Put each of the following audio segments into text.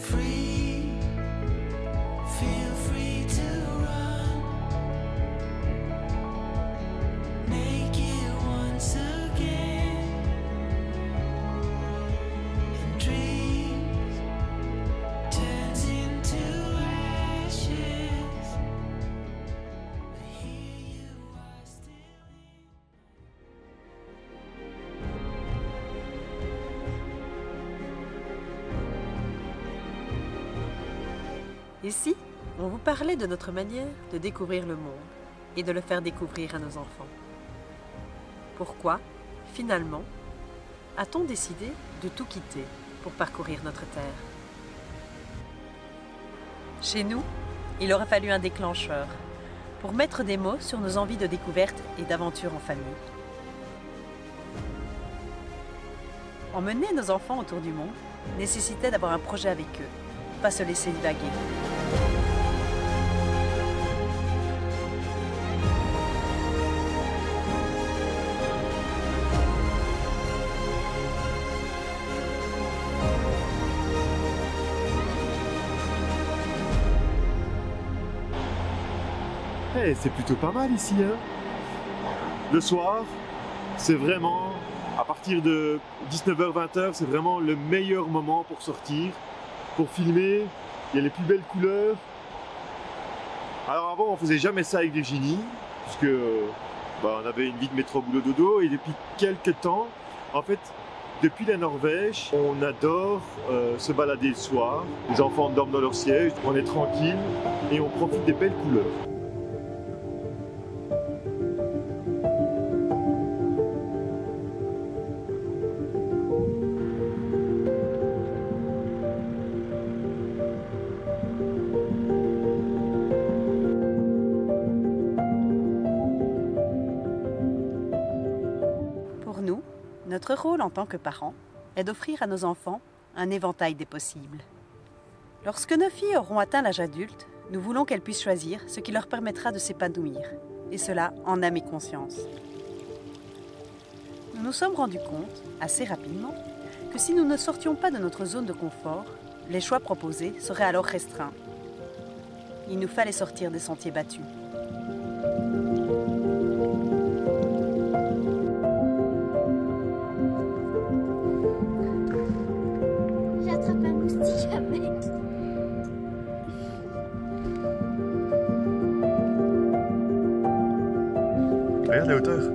free, feel free to run, make it once again, and dreams turns into ashes, but here you are still in. Ici, on vous parlait de notre manière de découvrir le monde et de le faire découvrir à nos enfants. Pourquoi, finalement, a-t-on décidé de tout quitter pour parcourir notre terre? Chez nous, il aura fallu un déclencheur pour mettre des mots sur nos envies de découverte et d'aventure en famille. Emmener nos enfants autour du monde nécessitait d'avoir un projet avec eux, pas se laisser divaguer. Eh, c'est plutôt pas mal ici, hein. Le soir, c'est vraiment, à partir de 19h-20h, c'est vraiment le meilleur moment pour sortir, pour filmer. Il y a les plus belles couleurs. Alors avant, on faisait jamais ça avec Virginie, puisque on avait une vie de métro boulot dodo, et depuis quelques temps, en fait, depuis la Norvège, on adore se balader le soir. Les enfants dorment dans leur siège, on est tranquille et on profite des belles couleurs. Pour nous, notre rôle en tant que parents est d'offrir à nos enfants un éventail des possibles. Lorsque nos filles auront atteint l'âge adulte, nous voulons qu'elles puissent choisir ce qui leur permettra de s'épanouir, et cela en âme et conscience. Nous nous sommes rendus compte, assez rapidement, que si nous ne sortions pas de notre zone de confort, les choix proposés seraient alors restreints. Il nous fallait sortir des sentiers battus. J'attrape un moustique avec. Regarde la hauteur.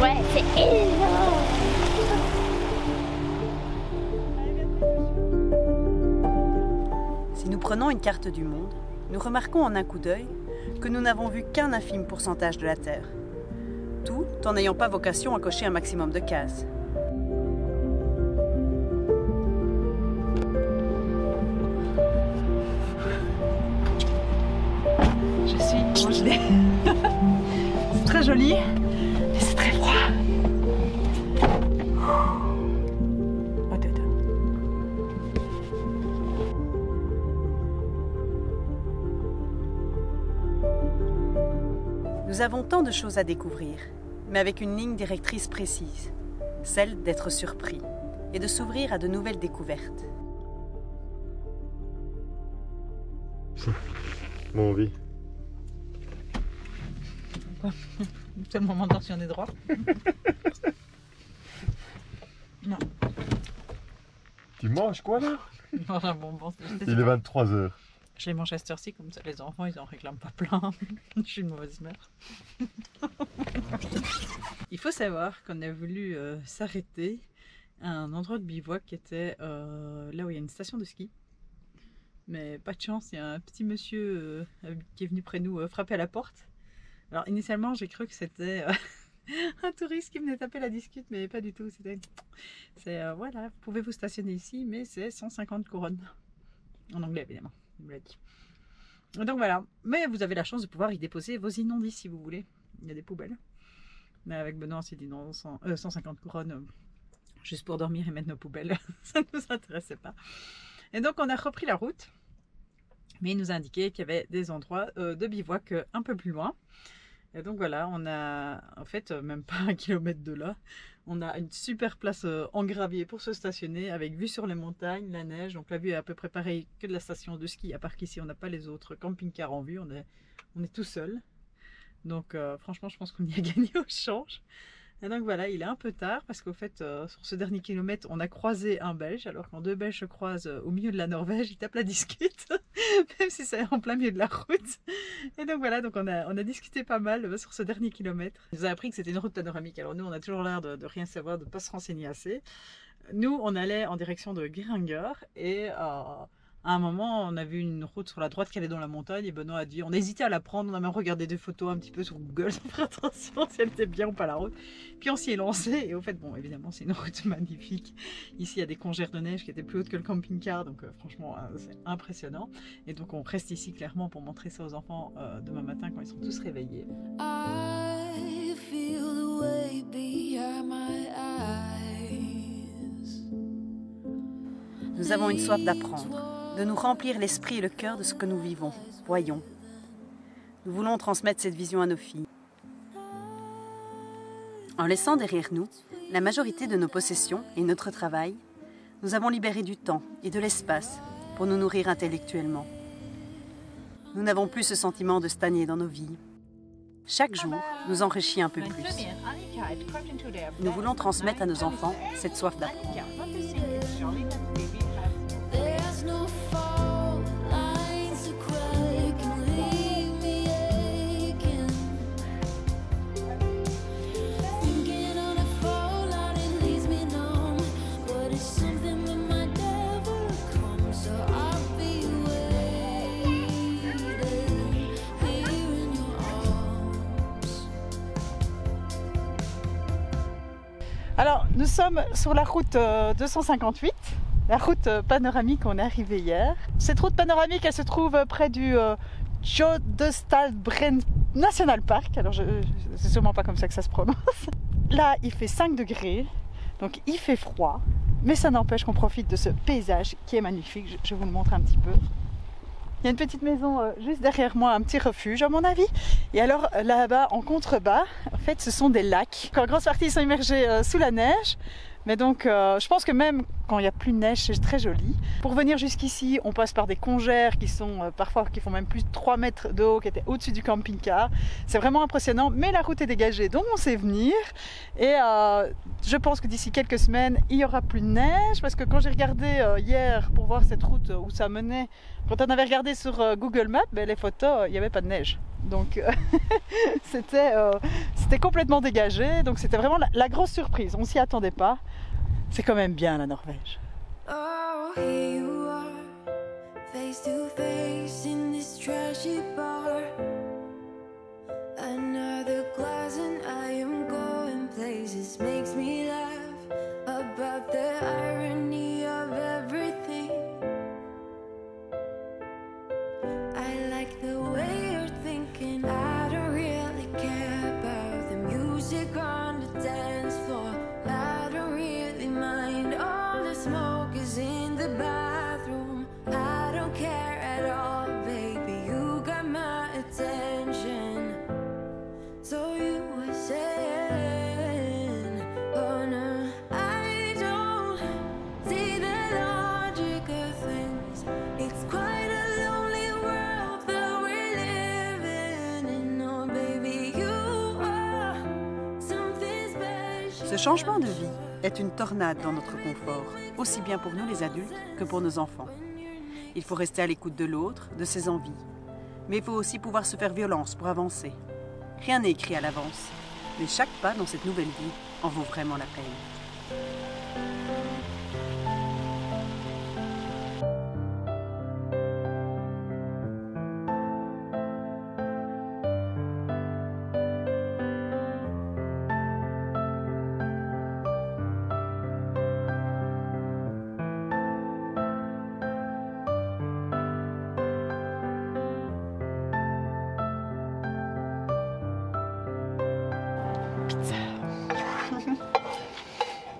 Ouais, c'est énorme. Si nous prenons une carte du monde, nous remarquons en un coup d'œil que nous n'avons vu qu'un infime pourcentage de la Terre. Tout en n'ayant pas vocation à cocher un maximum de cases. Je suis congelée. C'est très joli, mais c'est très froid. Oh, dodo. Nous avons tant de choses à découvrir, mais avec une ligne directrice précise, celle d'être surpris et de s'ouvrir à de nouvelles découvertes. Mon envie. C'est le moment de torsion des droits. Non, Tu manges quoi là? je mange un bonbon. Il est 23h. Je les mange à cette heure-ci, comme ça les enfants ils en réclament pas plein. Je suis une mauvaise mère. Il faut savoir qu'on a voulu s'arrêter à un endroit de bivouac qui était là où il y a une station de ski. Mais pas de chance, il y a un petit monsieur qui est venu près de nous frapper à la porte. Alors initialement j'ai cru que c'était un touriste qui venait taper la discute, mais pas du tout. C'est voilà, pouvez-vous stationner ici, mais c'est 150 couronnes. En anglais évidemment, il me l'a dit. Donc voilà, mais vous avez la chance de pouvoir y déposer vos immondices si vous voulez. Il y a des poubelles. Mais avec Benoît on s'est dit non, 150 couronnes juste pour dormir et mettre nos poubelles, ça ne nous intéressait pas. Et donc on a repris la route Mais il nous a indiqué qu'il y avait des endroits de bivouac un peu plus loin. Et donc voilà, on a en fait même pas 1 kilomètre de là, on a une super place en gravier pour se stationner avec vue sur les montagnes, la neige. Donc la vue est à peu près pareille que de la station de ski, à part qu'ici on n'a pas les autres camping-cars en vue, on est tout seul. Donc franchement je pense qu'on y a gagné au change. Et donc voilà, il est un peu tard parce qu'au fait, sur ce dernier kilomètre, on a croisé un Belge. Alors quand 2 Belges se croisent au milieu de la Norvège, ils tapent la discute, même si c'est en plein milieu de la route. Et donc voilà, donc on a discuté pas mal sur ce dernier kilomètre. Il nous a appris que c'était une route panoramique. Alors nous, on a toujours l'air de rien savoir, de ne pas se renseigner assez. Nous, on allait en direction de Geiranger et à un moment, on a vu une route sur la droite qui allait dans la montagne et Benoît a dit, on a hésité à la prendre, on a même regardé des photos un petit peu sur Google sans faire attention si elle était bien ou pas la route. Puis on s'y est lancé et au fait, bon, évidemment, c'est une route magnifique. Ici, il y a des congères de neige qui étaient plus hautes que le camping-car, donc franchement, c'est impressionnant. Et donc, on reste ici clairement pour montrer ça aux enfants demain matin quand ils sont tous réveillés. I feel the way behind my eyes. Nous avons une soif d'apprendre, de nous remplir l'esprit et le cœur de ce que nous vivons. Voyons. Nous voulons transmettre cette vision à nos filles. En laissant derrière nous la majorité de nos possessions et notre travail, nous avons libéré du temps et de l'espace pour nous nourrir intellectuellement. Nous n'avons plus ce sentiment de stagner dans nos vies. Chaque jour nous enrichit un peu plus. Nous voulons transmettre à nos enfants cette soif d'apprendre. There's no fault lines to cry can leave me aching. Thinking on a fallout, it leaves me numb. But it's something that might never come. So I'll be waiting here in your arms. Alors, nous sommes sur la route 258. La route panoramique, on est arrivé hier. Cette route panoramique, elle se trouve près du Jodestadbreen National Park. Alors, c'est sûrement pas comme ça que ça se prononce. Là, il fait 5 degrés, donc il fait froid. Mais ça n'empêche qu'on profite de ce paysage qui est magnifique. Je vous le montre un petit peu. Il y a une petite maison juste derrière moi, un petit refuge à mon avis. Et alors là-bas, en contrebas, en fait, ce sont des lacs. En grande partie, ils sont immergés sous la neige. Mais donc, je pense que même quand il n'y a plus de neige, c'est très joli. Pour venir jusqu'ici, on passe par des congères qui sont parfois qui font même plus de 3 mètres de haut, qui étaient au-dessus du camping-car. C'est vraiment impressionnant, mais la route est dégagée, donc on sait venir. Et je pense que d'ici quelques semaines, il n'y aura plus de neige, parce que quand j'ai regardé hier pour voir cette route où ça menait, quand on avait regardé sur Google Maps, ben, les photos, il n'y avait pas de neige. Donc c'était complètement dégagé, donc c'était vraiment la grosse surprise, on s'y attendait pas. C'est quand même bien la Norvège. Oh, here you are, face to face in this trashy bar. Another glass and I am going places. Makes me laugh about the irony of everything. I like the way you're thinking. I don't really care about the music on the dance floor. I don't really mind all the smoke is in the bathroom. I don't care at all, baby. You got my attention. So you were saying, oh no, I don't see the logic of things. It's quite a lonely world that we're living in. Oh baby, you are something special. Ce changement de vie est une tornade dans notre confort, aussi bien pour nous les adultes que pour nos enfants. Il faut rester à l'écoute de l'autre, de ses envies. Mais il faut aussi pouvoir se faire violence pour avancer. Rien n'est écrit à l'avance, mais chaque pas dans cette nouvelle vie en vaut vraiment la peine.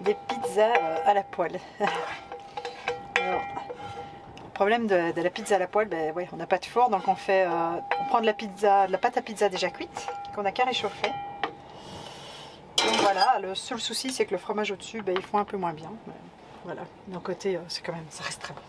Des pizzas à la poêle. Alors, problème de la pizza à la poêle, ben, ouais, on n'a pas de four, donc on prend de la pâte à pizza déjà cuite, qu'on n'a qu'à réchauffer. Donc voilà, le seul souci c'est que le fromage au-dessus, ben, il fond un peu moins bien. Mais voilà, d'un côté, c'est quand même, ça reste très bon.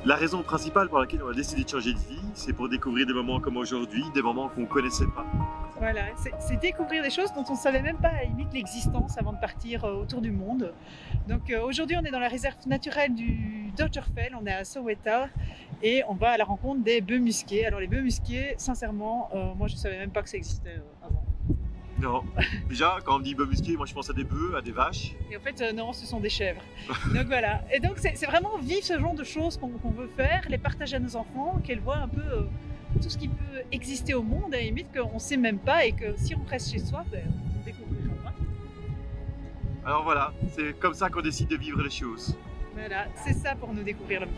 La raison principale pour laquelle on a décidé de changer de vie, c'est pour découvrir des moments comme aujourd'hui, des moments qu'on ne connaissait pas. Voilà, c'est découvrir des choses dont on ne savait même pas à la limite l'existence avant de partir autour du monde. Donc aujourd'hui on est dans la réserve naturelle du Dodgerfell, on est à Soweto et on va à la rencontre des bœufs musqués. Alors les bœufs musqués, sincèrement, moi je ne savais même pas que ça existait avant. Non, déjà quand on me dit bœufs musqués, moi je pense à des bœufs, à des vaches. Et en fait non, ce sont des chèvres. Donc voilà, et donc c'est vraiment vivre ce genre de choses qu'on veut faire, les partager à nos enfants, qu'elles voient un peu tout ce qui peut exister au monde, à la limite qu'on ne sait même pas et que si on reste chez soi, ben, on découvrira. Alors voilà, c'est comme ça qu'on décide de vivre les choses. Voilà, c'est ça pour nous découvrir le monde.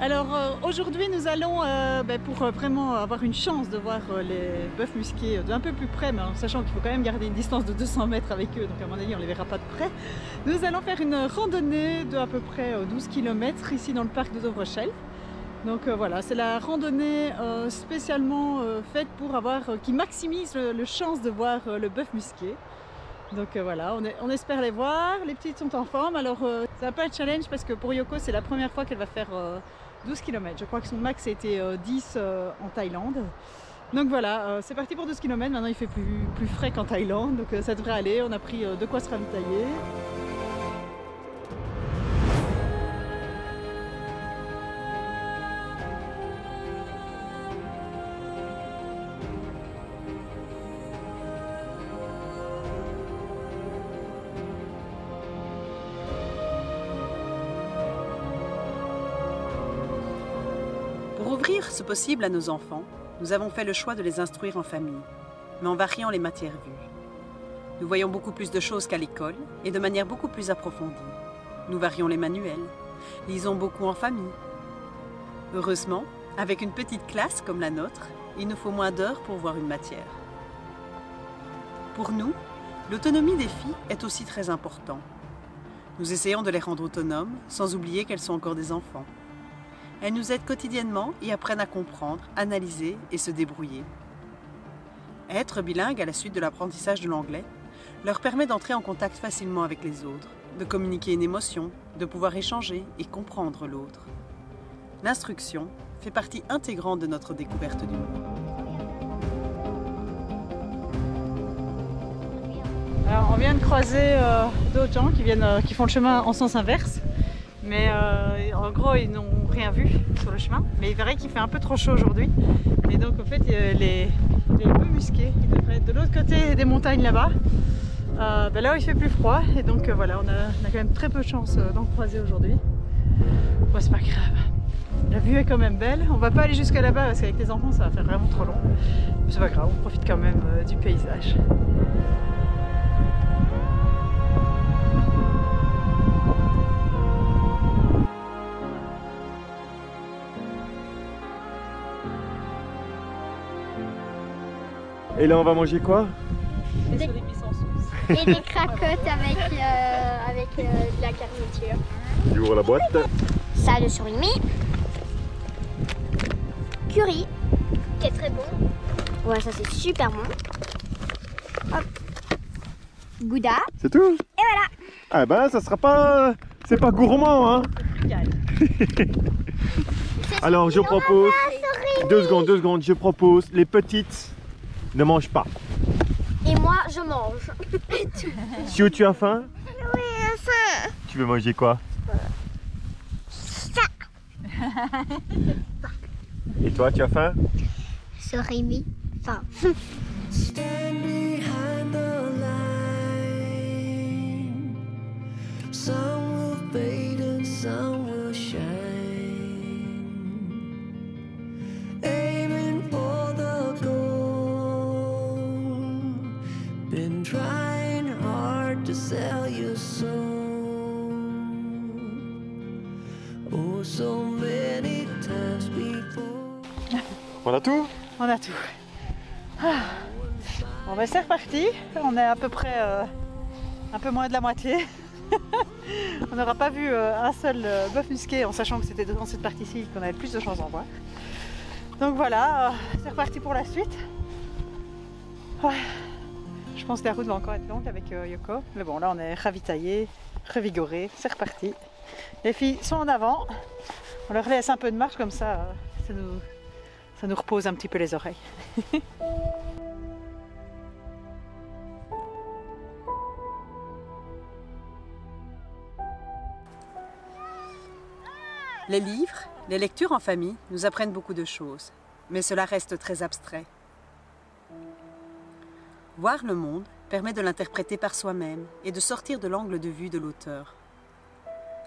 Alors aujourd'hui nous allons, pour vraiment avoir une chance de voir les bœufs musqués d'un peu plus près, mais en sachant qu'il faut quand même garder une distance de 200 mètres avec eux, donc à mon avis on ne les verra pas de près, nous allons faire une randonnée de à peu près 12 km ici dans le parc de Dovrechel. Donc voilà, c'est la randonnée spécialement faite pour qui maximise le chance de voir le bœuf musqué. Donc voilà, on espère les voir, les petites sont en forme, alors c'est un peu un challenge parce que pour Yoko c'est la première fois qu'elle va faire 12 km, je crois que son max a été 10 en Thaïlande. Donc voilà, c'est parti pour 12 km, maintenant il fait plus frais qu'en Thaïlande, donc ça devrait aller, on a pris de quoi se ravitailler. Pour ouvrir ce possible à nos enfants, nous avons fait le choix de les instruire en famille, mais en variant les matières vues. Nous voyons beaucoup plus de choses qu'à l'école et de manière beaucoup plus approfondie. Nous varions les manuels, lisons beaucoup en famille. Heureusement, avec une petite classe comme la nôtre, il nous faut moins d'heures pour voir une matière. Pour nous, l'autonomie des filles est aussi très importante. Nous essayons de les rendre autonomes, sans oublier qu'elles sont encore des enfants. Elles nous aident quotidiennement et apprennent à comprendre, analyser et se débrouiller. Être bilingue à la suite de l'apprentissage de l'anglais leur permet d'entrer en contact facilement avec les autres, de communiquer une émotion, de pouvoir échanger et comprendre l'autre. L'instruction fait partie intégrante de notre découverte du monde. Alors, on vient de croiser d'autres gens qui font le chemin en sens inverse. Mais en gros, ils n'ont rien vu sur le chemin. Mais il paraît qu'il fait un peu trop chaud aujourd'hui. Et donc, en fait, les bœufs musqués, ils devraient être de l'autre côté des montagnes là-bas. Là où il fait plus froid. Et donc, voilà, on a quand même très peu de chance d'en croiser aujourd'hui. Bon, c'est pas grave. La vue est quand même belle. On va pas aller jusqu'à là-bas parce qu'avec les enfants ça va faire vraiment trop long. Mais c'est pas grave, on profite quand même du paysage. Et là, on va manger quoi? Des épices en sauce. Et des cracottes avec de la garniture. J'ouvre la boîte. Salade de surimi. Curry, qui est très bon. Ouais, ça c'est super bon. Hop. Gouda. C'est tout? Et voilà. Ah ben, ça sera pas... C'est pas gourmand, hein? Alors, je propose... 2 secondes, je propose les petites ne mangent pas. Et moi, je mange. Si tu as faim? Oui, ça. Tu veux manger quoi? Ça. Et toi, tu as faim? Surimi. Enfin. Stand behind the line. Some will fade and some will shine. Aiming for the goal. Been trying hard to sell your soul. Oh, so many times before. On a tout? On a tout. Bon ben c'est reparti. On est à peu près un peu moins de la moitié. On n'aura pas vu un seul bœuf musqué en sachant que c'était dans cette partie-ci qu'on avait plus de chances d'en voir. Donc voilà, c'est reparti pour la suite. Ouais. Je pense que la route va encore être longue avec Yoko. Mais bon, là on est ravitaillés, revigorés, c'est reparti. Les filles sont en avant. On leur laisse un peu de marche comme ça, ça nous repose un petit peu les oreilles. Les livres, les lectures en famille nous apprennent beaucoup de choses, mais cela reste très abstrait. Voir le monde permet de l'interpréter par soi-même et de sortir de l'angle de vue de l'auteur.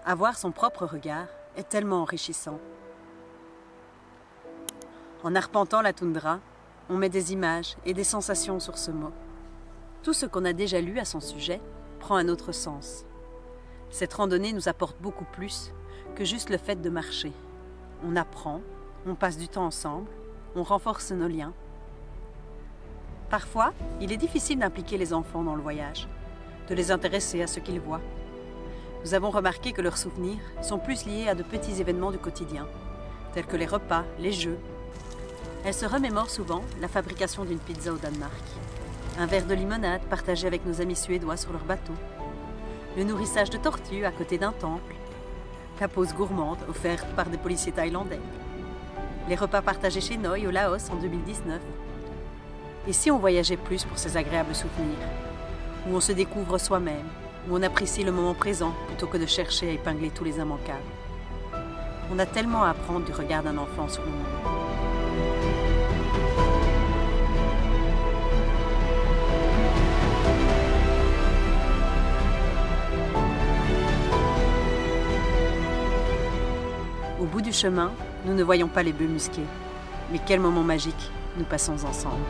Avoir son propre regard est tellement enrichissant. En arpentant la toundra, on met des images et des sensations sur ce mot. Tout ce qu'on a déjà lu à son sujet prend un autre sens. Cette randonnée nous apporte beaucoup plus que juste le fait de marcher. On apprend, on passe du temps ensemble, on renforce nos liens. Parfois, il est difficile d'impliquer les enfants dans le voyage, de les intéresser à ce qu'ils voient. Nous avons remarqué que leurs souvenirs sont plus liés à de petits événements du quotidien, tels que les repas, les jeux. Elles se remémorent souvent la fabrication d'une pizza au Danemark, un verre de limonade partagé avec nos amis suédois sur leur bateau, le nourrissage de tortues à côté d'un temple, la pause gourmande offerte par des policiers thaïlandais, les repas partagés chez Noi au Laos en 2019. Et si on voyageait plus pour ces agréables souvenirs, où on se découvre soi-même, où on apprécie le moment présent plutôt que de chercher à épingler tous les immanquables. On a tellement à apprendre du regard d'un enfant sur le monde. Au bout du chemin, nous ne voyons pas les bœufs musqués. Mais quel moment magique nous passons ensemble.